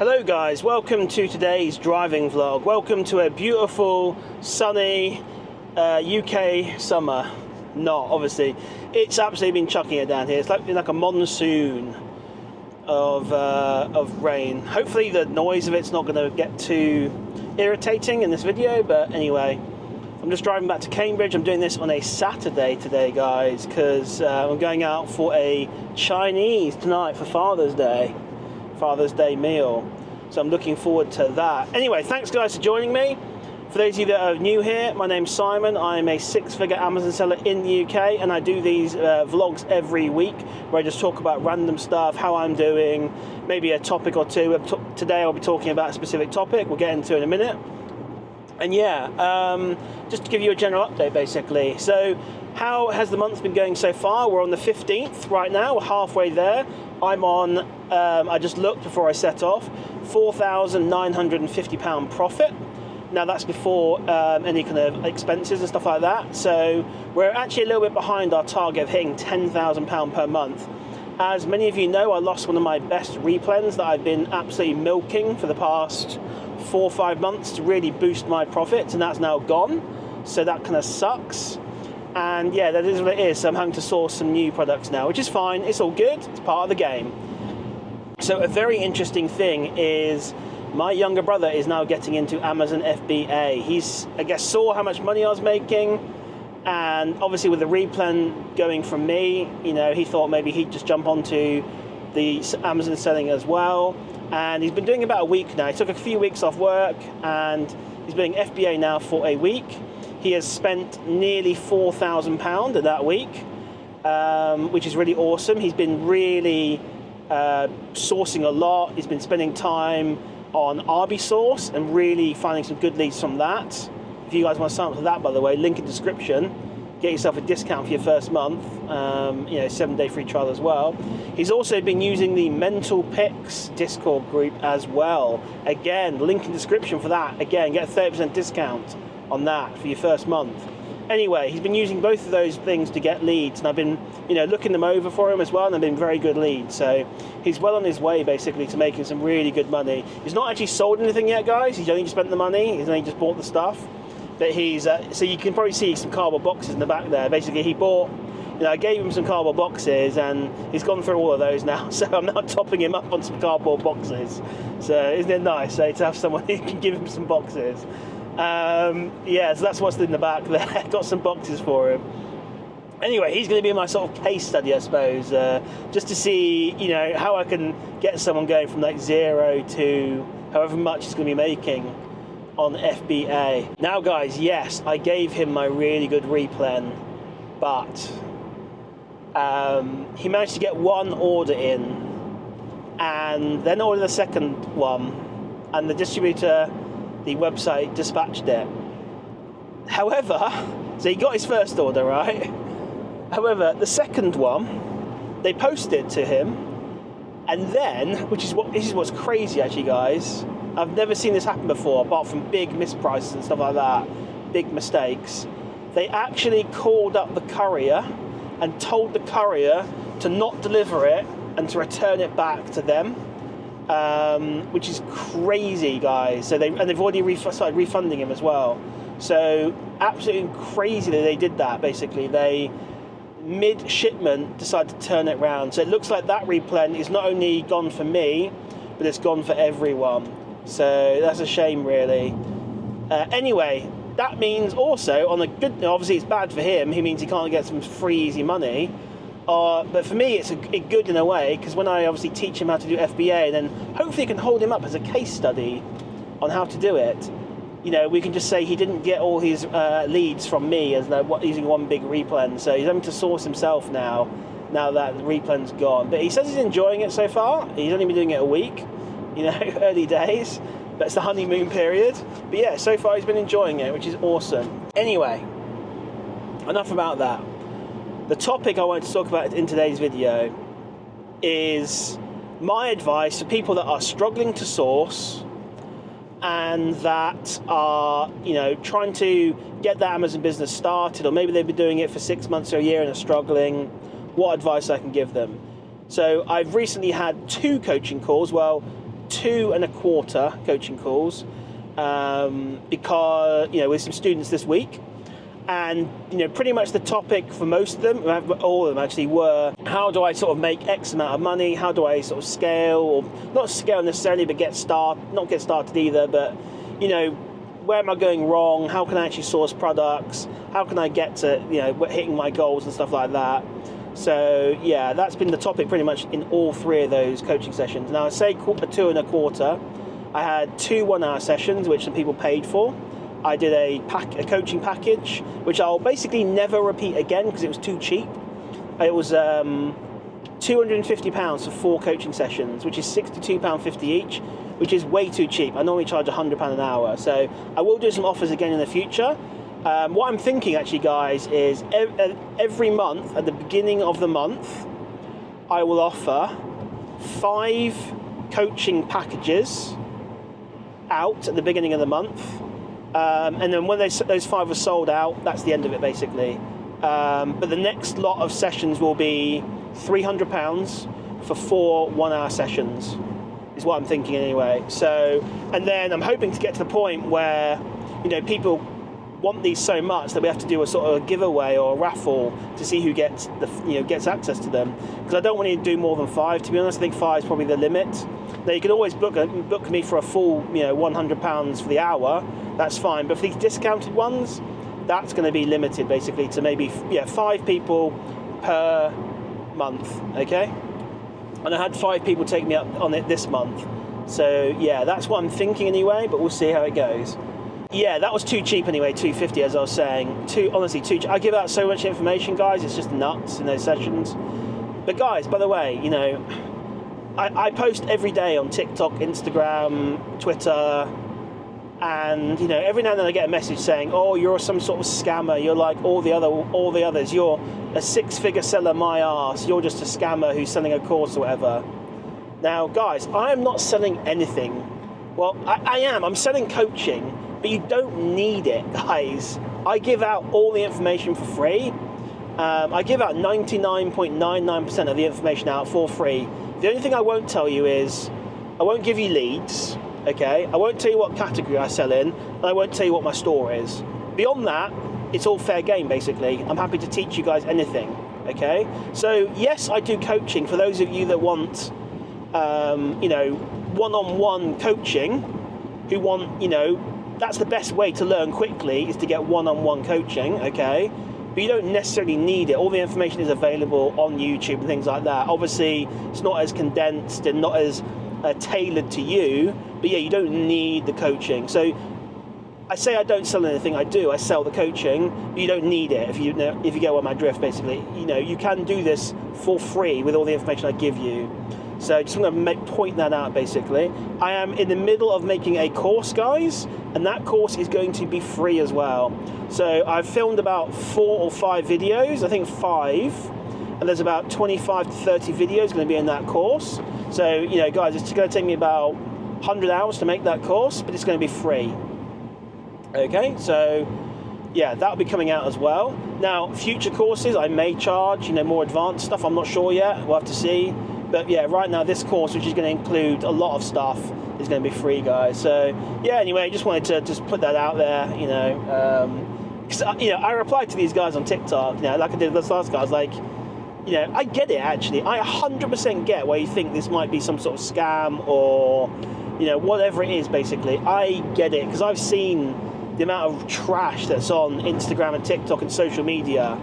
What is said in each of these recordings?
Hello guys, welcome to today's driving vlog. Welcome to a beautiful, sunny UK summer. Not, obviously. It's absolutely been chucking it down here. It's like a monsoon of rain. Hopefully the noise of it's not going to get too irritating in this video, but anyway. I'm just driving back to Cambridge. I'm doing this on a Saturday today, guys, because I'm going out for a Chinese tonight for Father's Day meal. So I'm looking forward to that. Anyway, thanks guys for joining me. For those of you that are new here, my name's Simon. I'm a six-figure Amazon seller in the UK, and I do these vlogs every week where I just talk about random stuff, how I'm doing, maybe a topic or two. Today I'll be talking about a specific topic. We'll get into it in a minute. And yeah, just to give you a general update basically. So how has the month been going so far? We're on the 15th right now, we're halfway there. I'm on, I just looked before I set off, £4,950 profit. Now that's before any kind of expenses and stuff like that. So we're actually a little bit behind our target of hitting £10,000 per month. As many of you know, I lost one of my best replens that I've been absolutely milking for the past 4 or 5 months to really boost my profits, and that's now gone. So that kind of sucks. And yeah, that is what it is. So I'm having to source some new products now, which is fine. It's all good. It's part of the game. So a very interesting thing is my younger brother is now getting into Amazon FBA. He's, I guess, saw how much money I was making, and obviously with the replen going from me, you know, he thought maybe he'd just jump onto the Amazon selling as well. And he's been doing about a week now. He took a few weeks off work and he's doing FBA now for a week. He has spent nearly £4,000 in that week, which is really awesome. He's been really sourcing a lot. He's been spending time on Source and really finding some good leads from that. If you guys want to sign up to that, by the way, link in description. Get yourself a discount for your first month, you know, 7-day free trial as well. He's also been using the Mental Picks Discord group as well. Again, link in description for that. Again, get a 30% discount on that for your first month. Anyway, he's been using both of those things to get leads, and I've been, you know, looking them over for him as well, and they've been very good leads. So he's well on his way basically to making some really good money. He's not actually sold anything yet, guys. He's only spent the money. He's only just bought the stuff. But he's so you can probably see some cardboard boxes in the back there. Basically, he bought, you know, I gave him some cardboard boxes, and he's gone through all of those now. So I'm now topping him up on some cardboard boxes. So isn't it nice, to have someone who can give him some boxes? Yeah, so that's what's in the back there. Got some boxes for him. Anyway, he's going to be my sort of case study, I suppose, just to see, you know, how I can get someone going from like 0 to however much he's going to be making on FBA. Now guys, yes, I gave him my really good replen, but he managed to get one order in and then ordered the second one, and the distributor, the website, dispatched it. However, so he got his first order, right? However, the second one, they posted it to him, and then, this is what's crazy actually, guys. I've never seen this happen before, apart from big misprices and stuff like that, big mistakes. They actually called up the courier and told the courier to not deliver it and to return it back to them, which is crazy, guys. So they've already started refunding him as well. So absolutely crazy that they did that. Basically, they mid-shipment decided to turn it around. So it looks like that replen is not only gone for me, but it's gone for everyone. So that's a shame, really. Anyway, that means also, on a good, obviously it's bad for him. He means he can't get some free, easy money. But for me, it's good in a way, because when I obviously teach him how to do FBA, then hopefully I can hold him up as a case study on how to do it. You know, we can just say he didn't get all his leads from me as using one big replen. So he's having to source himself now that the replen's gone. But he says he's enjoying it so far. He's only been doing it a week. You know, early days, but it's the honeymoon period. But yeah, so far he's been enjoying it, which is awesome. Anyway, enough about that. The topic I wanted to talk about in today's video is my advice for people that are struggling to source and that are, you know, trying to get their Amazon business started, or maybe they've been doing it for 6 months or a year and are struggling. What advice I can give them? So I've recently had 2 coaching calls, well, 2.25 coaching calls because, with some students this week. And, pretty much the topic for most of them, all of them actually, were how do I sort of make X amount of money? How do I sort of scale, or not scale necessarily, but not get started either, but, where am I going wrong? How can I actually source products? How can I get to, hitting my goals and stuff like that? So, yeah, that's been the topic pretty much in all 3 of those coaching sessions. Now, I say 2.25. I had 2 1-hour sessions, which some people paid for. I did a coaching package, which I'll basically never repeat again because it was too cheap. It was £250 for 4 coaching sessions, which is £62.50 each, which is way too cheap. I normally charge £100 an hour. So I will do some offers again in the future. What I'm thinking actually, guys, is every month, at the beginning of the month, I will offer 5 coaching packages out at the beginning of the month. And then when those 5 are sold out, that's the end of it, basically. But the next lot of sessions will be £300 for 4 1-hour sessions, is what I'm thinking anyway. So, and then I'm hoping to get to the point where, people want these so much that we have to do a sort of a giveaway or a raffle to see who gets gets access to them. Because I don't want to do more than 5. To be honest, I think 5 is probably the limit. Now you can always book me for a full, £100 for the hour. That's fine. But for these discounted ones, that's going to be limited basically to maybe 5 people per month. Okay. And I had 5 people take me up on it this month. So yeah, that's what I'm thinking anyway. But we'll see how it goes. Yeah, that was too cheap anyway, $250 as I was saying. Honestly, too cheap. I give out so much information, guys, it's just nuts in those sessions. But guys, by the way, I post every day on TikTok, Instagram, Twitter, and every now and then I get a message saying, "Oh, you're some sort of scammer. You're like all the others. You're a 6-figure seller, my ass. You're just a scammer who's selling a course or whatever." Now, guys, I am not selling anything. Well, I am. I'm selling coaching. But you don't need it, guys. I give out all the information for free. I give out 99.99% of the information out for free. The only thing I won't tell you is, I won't give you leads, okay? I won't tell you what category I sell in, and I won't tell you what my store is. Beyond that, it's all fair game, basically. I'm happy to teach you guys anything, okay? So, yes, I do coaching for those of you that want, one-on-one coaching, who want, that's the best way to learn quickly, is to get one-on-one coaching, okay? But you don't necessarily need it. All the information is available on YouTube and things like that. Obviously, it's not as condensed and not as tailored to you, but yeah, you don't need the coaching. So I say I don't sell anything, I do. I sell the coaching, but you don't need it if you get on my drift, basically. You can do this for free with all the information I give you. So I just want to point that out, basically. I am in the middle of making a course, guys, and that course is going to be free as well. So I've filmed about 4 or 5 videos, I think 5, and there's about 25 to 30 videos going to be in that course. So, guys, it's going to take me about 100 hours to make that course, but it's going to be free. Okay, so yeah, that'll be coming out as well. Now, future courses, I may charge, more advanced stuff. I'm not sure yet. We'll have to see. But yeah, right now this course, which is going to include a lot of stuff, is going to be free, guys. So yeah, anyway, just wanted to just put that out there, because I replied to these guys on TikTok, like I did this last guy. I was like, I get it actually. I 100% get why you think this might be some sort of scam or, whatever it is. Basically, I get it because I've seen the amount of trash that's on Instagram and TikTok and social media.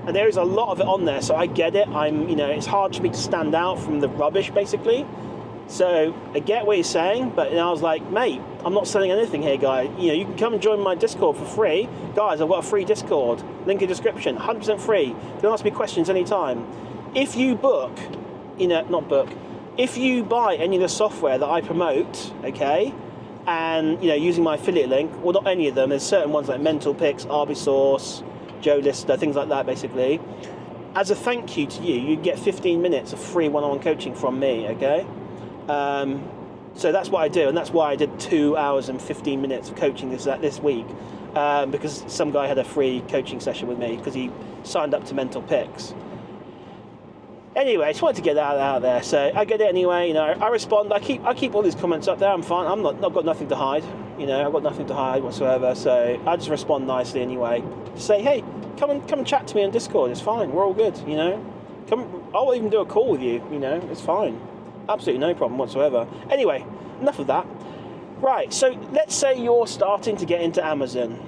And there is a lot of it on there, so I get it. It's hard for me to stand out from the rubbish, basically. So I get what you're saying, but I was like, mate, I'm not selling anything here, guy. You can come and join my Discord for free. Guys, I've got a free Discord. Link in description, 100% free. You can ask me questions anytime. If you book, if you buy any of the software that I promote, okay, and, using my affiliate link, well, not any of them, there's certain ones like Mental Picks, Arbisource, Joe Lister, things like that, basically. As a thank you to you, you get 15 minutes of free one-on-one coaching from me, okay? So that's what I do, and that's why I did 2 hours and 15 minutes of coaching this week, because some guy had a free coaching session with me because he signed up to Mental Picks. Anyway, I just wanted to get that out there. So I get it anyway. You know, I respond. I keep all these comments up there. I'm fine. I've got nothing to hide. You know, I've got nothing to hide whatsoever. So I just respond nicely anyway. Just say, hey, come and chat to me on Discord. It's fine. We're all good. You know, I'll even do a call with you. You know, it's fine. Absolutely no problem whatsoever. Anyway, enough of that. Right. So let's say you're starting to get into Amazon.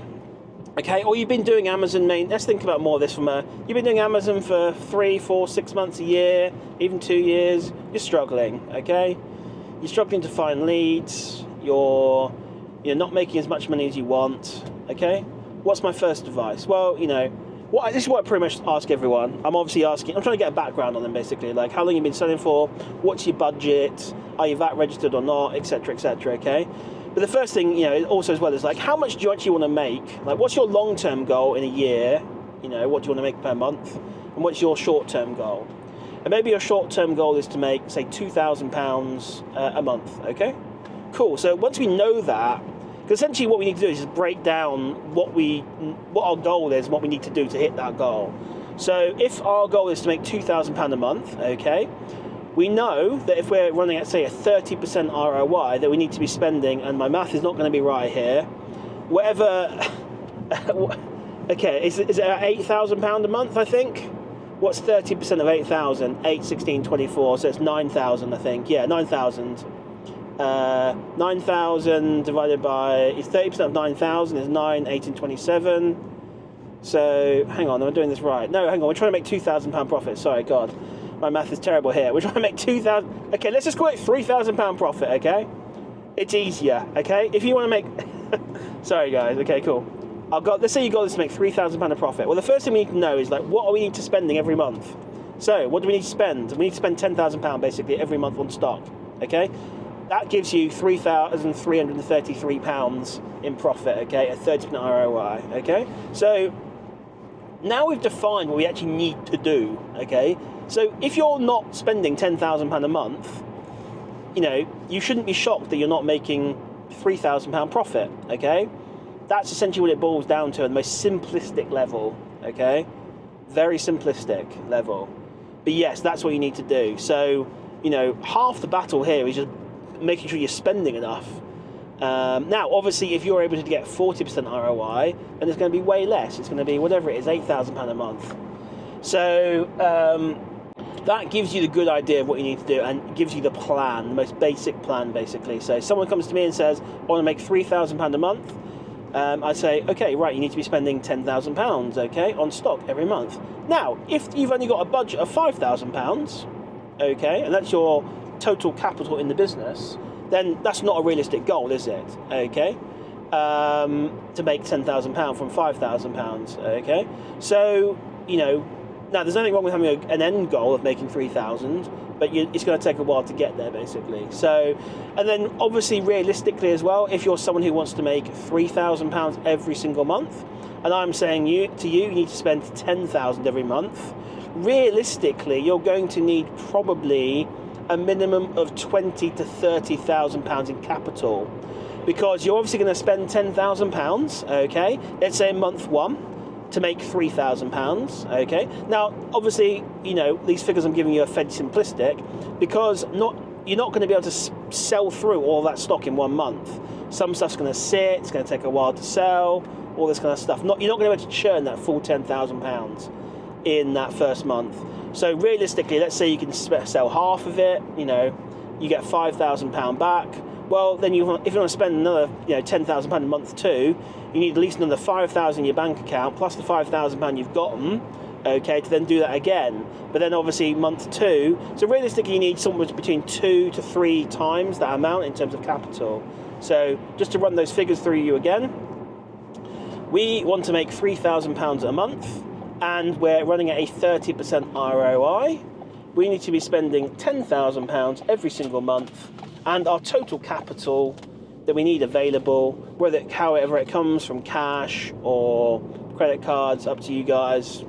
Okay, or you've been doing Amazon let's think about more of this you've been doing Amazon for 3, 4, 6 months, a year, even 2 years, you're struggling, okay? You're struggling to find leads, you're not making as much money as you want, okay? What's my first advice? Well, you know, this is what I pretty much ask everyone. I'm trying to get a background on them basically, like how long you've been selling for, what's your budget, are you VAT registered or not, etc., okay? But the first thing, you know, also as well is like, how much do you actually want to make? Like, what's your long-term goal in a year? You know, what do you want to make per month? And what's your short-term goal? And maybe your short-term goal is to make, say, £2,000 a month, okay? Cool, so once we know that, because essentially what we need to do is just break down what our goal is and what we need to do to hit that goal. So if our goal is to make £2,000 a month, okay, we know that if we're running at, say, a 30% ROI, that we need to be spending, and my math is not going to be right here, whatever, okay, is it £8,000 a month, I think? What's 30% of 8,000? 8, 16, 24, so it's 9,000, I think. Yeah, 9,000. 9,000 divided by, it's 30% of 9,000 is 9, 18, 27. So, hang on, am I doing this right? No, hang on, we're trying to make £2,000 profit, sorry, God. My math is terrible here. We're trying to make 2,000. Okay, let's just call it £3,000 profit. Okay, it's easier. Okay, if you want to make, sorry guys. Okay, cool. Let's say your goal is to make £3,000 of profit. Well, the first thing we need to know is like, what are we need to spending every month? So, what do we need to spend? We need to spend £10,000 basically every month on stock. Okay, that gives you £3,333 in profit. Okay, at 30% ROI. Okay, so now we've defined what we actually need to do. Okay. So if you're not spending £10,000 a month, you know, you shouldn't be shocked that you're not making £3,000 profit, okay? That's essentially what it boils down to at the most simplistic level, okay? Very simplistic level. But yes, that's what you need to do. So, you know, half the battle here is just making sure you're spending enough. Now, obviously, if you're able to get 40% ROI, then it's going to be way less. It's going to be whatever it is, £8,000 a month. So, that gives you the good idea of what you need to do and gives you the plan, the most basic plan, basically. So someone comes to me and says, I want to make £3,000 a month. I say, okay, right, you need to be spending £10,000, okay, on stock every month. Now, if you've only got a budget of £5,000, okay, and that's your total capital in the business, then that's not a realistic goal, is it? Okay, to make £10,000 from £5,000, okay? So, you know, now, there's nothing wrong with having an end goal of making 3,000, but it's going to take a while to get there, basically. So, and then obviously, realistically as well, if you're someone who wants to make £3,000 every single month, and I'm saying you need to spend 10,000 every month. Realistically, you're going to need probably a minimum of 20 to 30,000 pounds in capital, because you're obviously going to spend £10,000. Okay, let's say in month 1. To make £3,000, okay? Now, obviously, you know, these figures I'm giving you are fairly simplistic because you're not going to be able to sell through all that stock in 1 month. Some stuff's going to sit, it's going to take a while to sell, all this kind of stuff. You're not going to be able to churn that full £10,000 in that first month. So realistically, let's say you can sell half of it, you know, you get £5,000 back. Well, then if you want to spend another, you know, £10,000 a month too, you need at least another £5,000 in your bank account plus the £5,000 you've gotten, okay, to then do that again. But then obviously month 2, so realistically you need somewhere between 2 to 3 times that amount in terms of capital. So just to run those figures through you again, we want to make £3,000 a month, and we're running at a 30% ROI. We need to be spending £10,000 every single month, and our total capital that we need available, however it comes from cash or credit cards, up to you guys.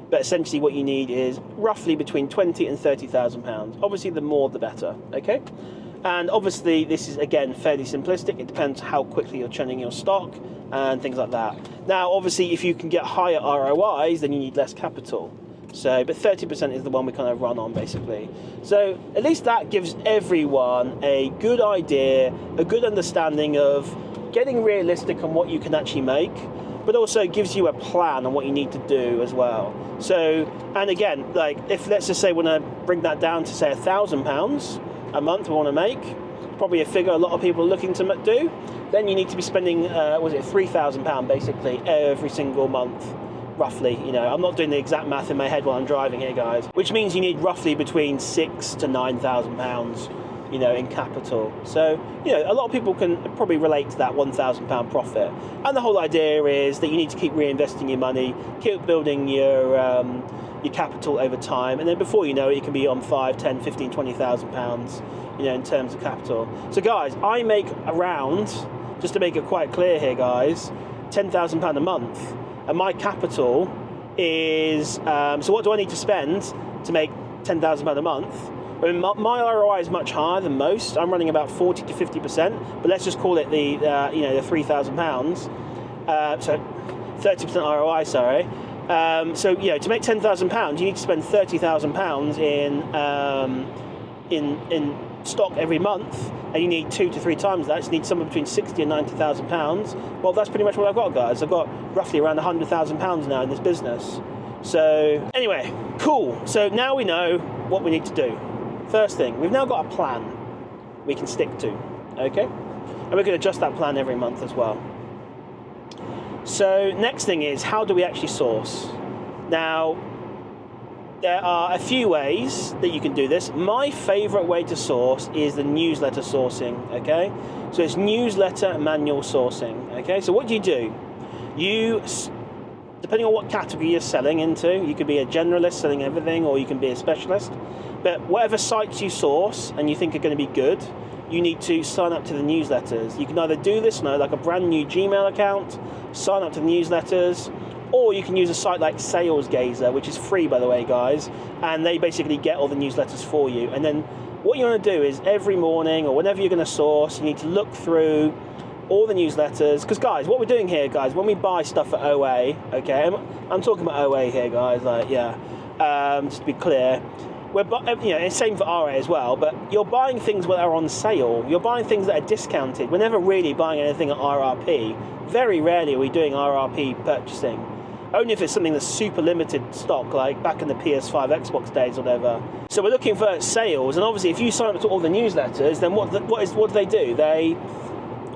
But essentially what you need is roughly between 20 and 30,000 pounds. Obviously the more the better, okay? And obviously this is again fairly simplistic. It depends how quickly you're churning your stock and things like that. Now obviously if you can get higher ROIs, then you need less capital. So, but 30% is the one we kind of run on basically. So at least that gives everyone a good idea, a good understanding of getting realistic on what you can actually make, but also gives you a plan on what you need to do as well. So, and again, like if let's just say we want to bring that down to say £1,000 a month we want to make, probably a figure a lot of people are looking to do, then you need to be spending, £3,000 basically every single month. Roughly, I'm not doing the exact math in my head while I'm driving here, guys, which means you need roughly between £6,000 to £9,000, in capital. So, a lot of people can probably relate to that £1,000 profit. And the whole idea is that you need to keep reinvesting your money, keep building your capital over time, and then before you know it, you can be on 5, 10, 15, £20,000, in terms of capital. So, guys, I make around, just to make it quite clear here, guys, £10,000 a month. And my capital is, so what do I need to spend to make £10,000 a month? I mean, my ROI is much higher than most. I'm running about 40 to 50%, but let's just call it the £3,000. So 30% ROI, sorry. So, to make £10,000, you need to spend £30,000 in stock every month, and you need 2 to 3 times that. So you need somewhere between £60,000 and £90,000. Well, that's pretty much what I've got, guys. I've got roughly around £100,000 now in this business. So anyway, cool. So now we know what we need to do. First thing, we've now got a plan we can stick to, okay? And we're going to adjust that plan every month as well. So next thing is, how do we actually source? Now, there are a few ways that you can do this. My favorite way to source is the newsletter sourcing, okay? So it's newsletter manual sourcing, okay? So what do? You, depending on what category you're selling into, you could be a generalist selling everything, or you can be a specialist. But whatever sites you source and you think are going to be good, you need to sign up to the newsletters. You can either do this now, like a brand new Gmail account, sign up to the newsletters, or you can use a site like SalesGazer, which is free, by the way, guys, and they basically get all the newsletters for you. And then what you want to do is every morning or whenever you're going to source, you need to look through all the newsletters. Because, guys, what we're doing here, guys, when we buy stuff at OA, okay, I'm talking about OA here, guys, just to be clear, it's same for RA as well, but you're buying things that are on sale. You're buying things that are discounted. We're never really buying anything at RRP. Very rarely are we doing RRP purchasing. Only if it's something that's super limited stock, like back in the PS5 Xbox days or whatever. So we're looking for sales, and obviously if you sign up to all the newsletters, then what do they do? They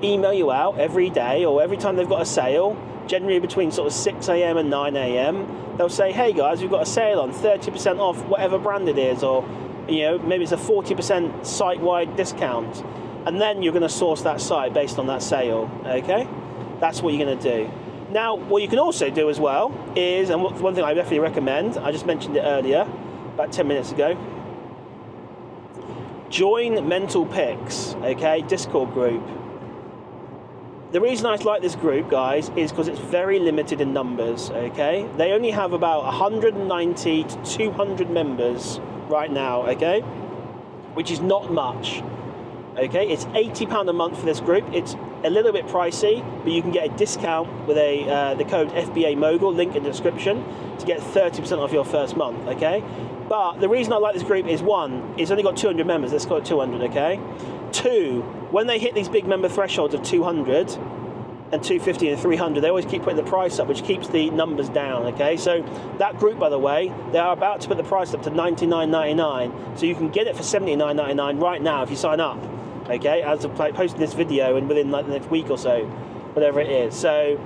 email you out every day or every time they've got a sale, generally between sort of 6 a.m. and 9 a.m. They'll say, hey guys, we've got a sale on 30% off whatever brand it is, or maybe it's a 40% site-wide discount, and then you're going to source that site based on that sale, okay? That's what you're going to do. Now, what you can also do as well is, and one thing I definitely recommend, I just mentioned it earlier, about 10 minutes ago, join Mental Picks, okay, Discord group. The reason I like this group, guys, is because it's very limited in numbers, okay? They only have about 190 to 200 members right now, okay? Which is not much, okay? It's £80 a month for this group. It's a little bit pricey, but you can get a discount with the code FBA Mogul, link in the description, to get 30% off your first month, okay? But the reason I like this group is, one, it's only got 200 members. Let's go at 200, okay? 2, when they hit these big member thresholds of 200 and 250 and 300, they always keep putting the price up, which keeps the numbers down, okay? So that group, by the way, they are about to put the price up to $99.99, so you can get it for $79.99 right now if you sign up, okay? As of posting this video and within like the next week or so, whatever it is. So,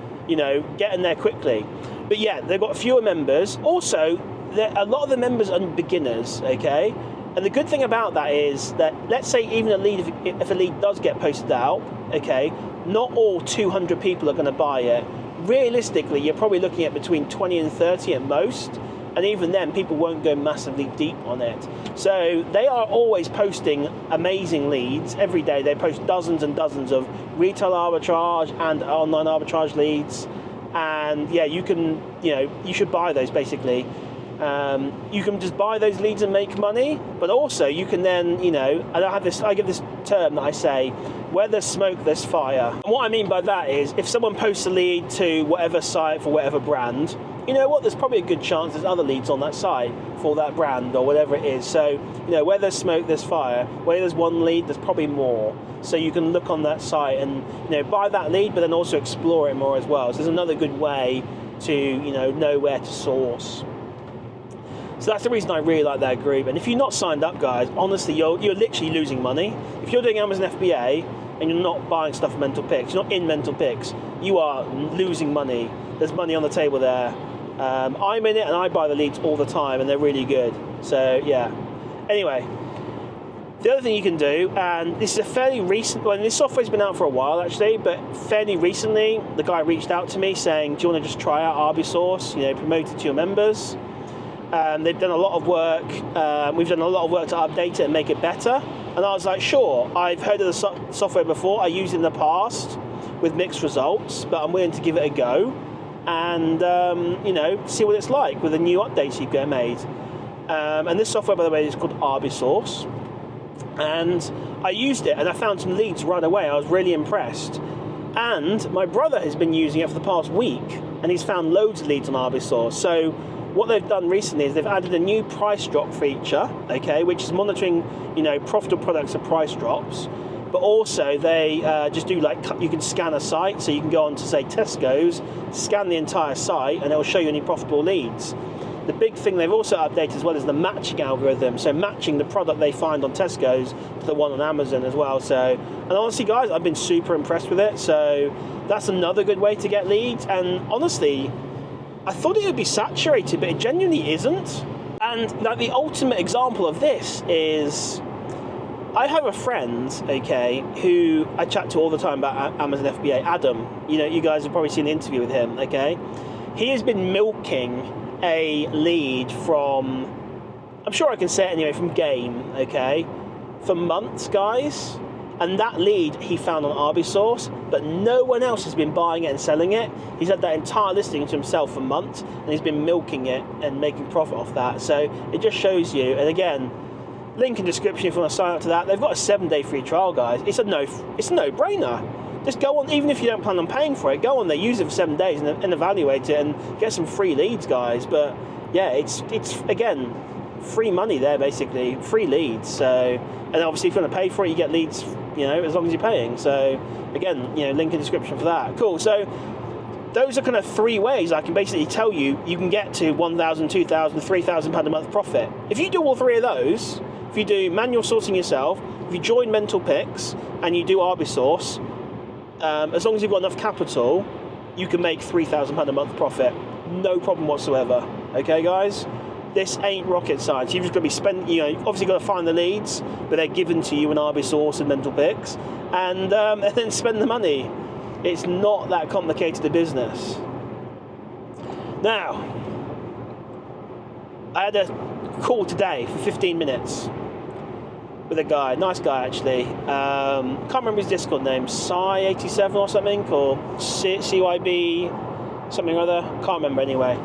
get in there quickly. But yeah, they've got fewer members. Also, a lot of the members are beginners, okay? And the good thing about that is that, let's say even if a lead does get posted out, okay, not all 200 people are going to buy it. Realistically, you're probably looking at between 20 and 30 at most, and even then, people won't go massively deep on it. So they are always posting amazing leads every day. They post dozens and dozens of retail arbitrage and online arbitrage leads, and yeah, you should buy those basically. You can just buy those leads and make money, but also you can then, and I give this term that I say, where there's smoke, there's fire. And what I mean by that is, if someone posts a lead to whatever site for whatever brand, you know what, there's probably a good chance there's other leads on that site for that brand or whatever it is. So, you know, where there's smoke, there's fire. Where there's one lead, there's probably more. So you can look on that site and, you know, buy that lead, but then also explore it more as well. So there's another good way to, you know where to source. So that's the reason I really like that group. And if you're not signed up, guys, honestly, you're literally losing money. If you're doing Amazon FBA and you're not buying stuff for Mental Picks, you're not in Mental Picks, you are losing money. There's money on the table there. I'm in it and I buy the leads all the time and they're really good. So yeah. Anyway, the other thing you can do, and this is a fairly recent one, this software's been out for a while actually, but fairly recently the guy reached out to me saying, do you want to just try out Arbisource, you know, promote it to your members? They've done a lot of work, we've done a lot of work to update it and make it better. And I was like, sure, I've heard of the software before, I used it in the past with mixed results, but I'm willing to give it a go and you know, see what it's like with the new updates you get made. And this software, by the way, is called Arbisource. And I used it and I found some leads right away. I was really impressed. And my brother has been using it for the past week and he's found loads of leads on Arbisource. So what they've done recently is they've added a new price drop feature, okay, which is monitoring, you know, profitable products at price drops. But also they just do like, you can scan a site, so you can go on to say Tesco's, scan the entire site and it will show you any profitable leads. The big thing they've also updated as well is the matching algorithm, so matching the product they find on Tesco's to the one on Amazon as well. So, and honestly guys, I've been super impressed with it, so that's another good way to get leads. And honestly, I thought it would be saturated, but it genuinely isn't. And like the ultimate example of this is, I have a friend, okay, who I chat to all the time about Amazon FBA, Adam. You know, you guys have probably seen the interview with him, okay? He has been milking a lead from, I'm sure I can say it anyway, from Game, okay, for months, guys. And that lead he found on Arbisource, but no one else has been buying it and selling it. He's had that entire listing to himself for months, and he's been milking it and making profit off that. So it just shows you, and again, link in description if you want to sign up to that. They've got a 7-day free trial, guys. It's a no-brainer. Just go on, even if you don't plan on paying for it, go on there, use it for 7 days and evaluate it and get some free leads, guys. But yeah, it's again, free money there, basically, free leads. So, and obviously if you want to pay for it, you get leads, you know, as long as you're paying. So again, you know, link in description for that. Cool. So those are kind of 3 ways I can basically tell you can get to £1,000, £2,000, £3,000 a month profit. If you do all 3 of those, if you do manual sourcing yourself, if you join Mental Picks and you do Arbisource, as long as you've got enough capital, you can make £3,000 a month profit. No problem whatsoever. Okay, guys? This ain't rocket science. You've just got to be spending, you know, obviously got to find the leads, but they're given to you in Arbisource and Mental Picks, and then spend the money. It's not that complicated a business. Now, I had a call today for 15 minutes with a guy, nice guy actually. Can't remember his Discord name, Psy87 or something, or CYB something or other. Can't remember anyway.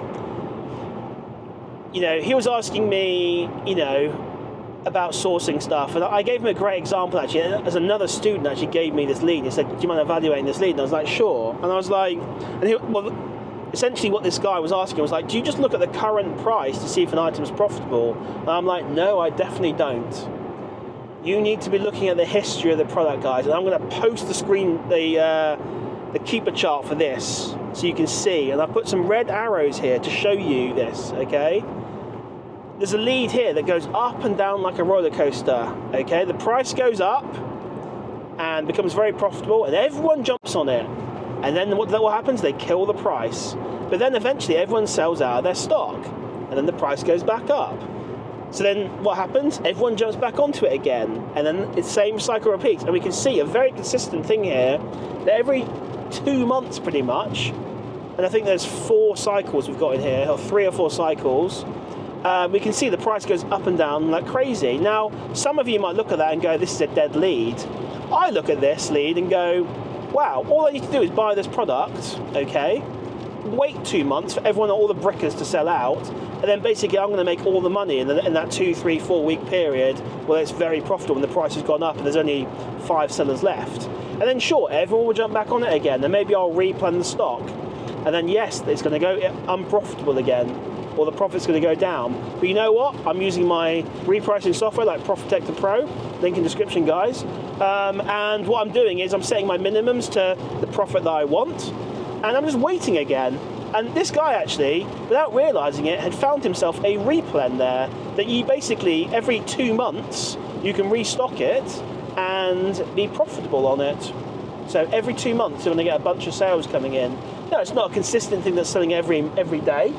You know, he was asking me, you know, about sourcing stuff, and I gave him a great example actually. As another student actually gave me this lead. He said, "Do you mind evaluating this lead?" And I was like, "Sure." And I was like, essentially what this guy was asking was like, "Do you just look at the current price to see if an item's profitable?" And I'm like, "No, I definitely don't. You need to be looking at the history of the product, guys." And I'm going to post the screen, the keeper chart for this, so you can see. And I put some red arrows here to show you this, okay? There's a lead here that goes up and down like a roller coaster, okay? The price goes up and becomes very profitable, and everyone jumps on it. And then what happens? They kill the price. But then eventually everyone sells out of their stock, and then the price goes back up. So then what happens? Everyone jumps back onto it again, and then the same cycle repeats. And we can see a very consistent thing here, that every 2 months pretty much, and I think there's 4 cycles we've got in here, or 3 or 4 cycles, we can see the price goes up and down like crazy. Now, some of you might look at that and go, this is a dead lead. I look at this lead and go, wow, all I need to do is buy this product, okay, wait 2 months for everyone, all the brickers to sell out, and then basically I'm going to make all the money in that 2, 3, 4 week period where it's very profitable and the price has gone up and there's only 5 sellers left. And then sure, everyone will jump back on it again, and maybe I'll replan the stock. and then yes, it's going to go unprofitable again, or the profit's going to go down. But you know what? I'm using my repricing software like Profit Protector Pro, link in description, guys. And what I'm doing is I'm setting my minimums to the profit that I want, and I'm just waiting again. And this guy actually, without realising it, had found himself a replen there that you basically, every 2 months, you can restock it and be profitable on it. So every 2 months you're going to get a bunch of sales coming in. No, it's not a consistent thing that's selling every day,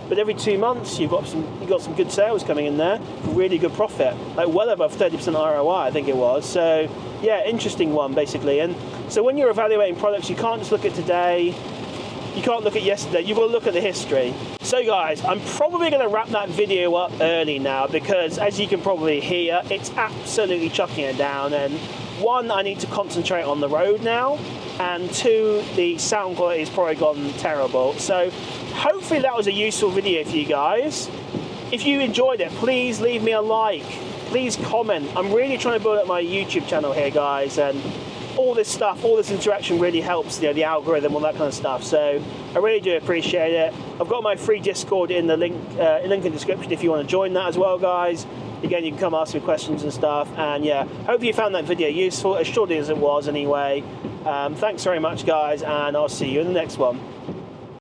but every 2 months you've got some good sales coming in there for really good profit, like well above 30% ROI, I think it was. So yeah, interesting one basically. And so when you're evaluating products, you can't just look at today. You can't look at yesterday, you've got to look at the history. So guys, I'm probably going to wrap that video up early now because as you can probably hear, it's absolutely chucking it down. And one, I need to concentrate on the road now. And two, the sound quality has probably gone terrible. So hopefully that was a useful video for you guys. If you enjoyed it, please leave me a like. Please comment. I'm really trying to build up my YouTube channel here, guys. And all this stuff, all this interaction really helps, the algorithm, all that kind of stuff. So I really do appreciate it. I've got my free Discord in the link in the description if you want to join that as well, guys. Again, you can come ask me questions and stuff. And yeah, hope you found that video useful, as short as it was anyway. Thanks very much, guys, and I'll see you in the next one.